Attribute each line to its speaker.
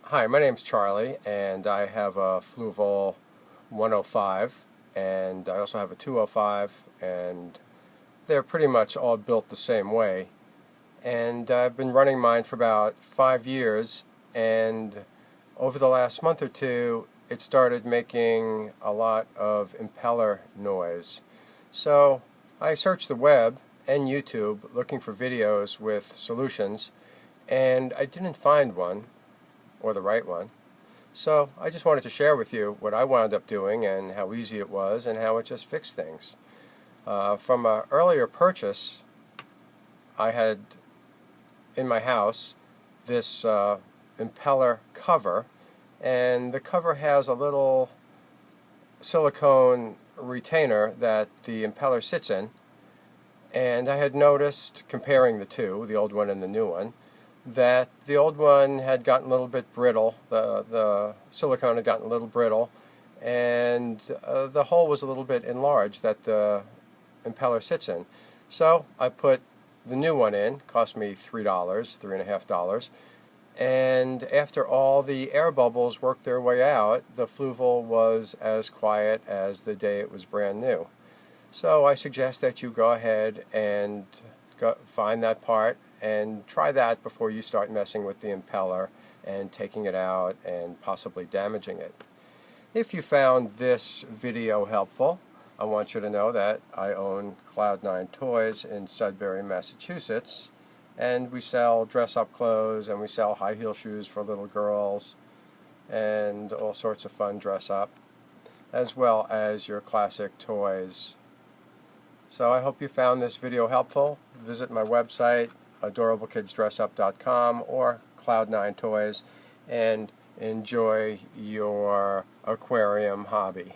Speaker 1: Hi, my name's Charlie, and I have a Fluval 105, and I also have a 205, and they're pretty much all built the same way. And I've been running mine for about 5 years, and over the last month or two, it started making a lot of impeller noise. So I searched the web and YouTube looking for videos with solutions, and I didn't find one, or the right one. So I just wanted to share with you what I wound up doing and how easy it was and how it just fixed things. From an earlier purchase, I had in my house this impeller cover, and the cover has a little silicone retainer that the impeller sits in, and I had noticed, comparing the two, the old one and the new one, that the old one had gotten a little bit brittle. The silicone had gotten a little brittle, and the hole was a little bit enlarged that the impeller sits in. So I put the new one in. Cost me $3, $3.50, and after all the air bubbles worked their way out, the Fluval was as quiet as the day it was brand new. So I suggest that you go ahead and find that part and try that before you start messing with the impeller and taking it out and possibly damaging it. If you found this video helpful, I want you to know that I own Cloud9 Toys in Sudbury, Massachusetts, and we sell dress-up clothes and we sell high heel shoes for little girls and all sorts of fun dress-up, as well as your classic toys. So I hope you found this video helpful. Visit my website, adorablekidsdressup.com, or Cloud9 Toys, and enjoy your aquarium hobby.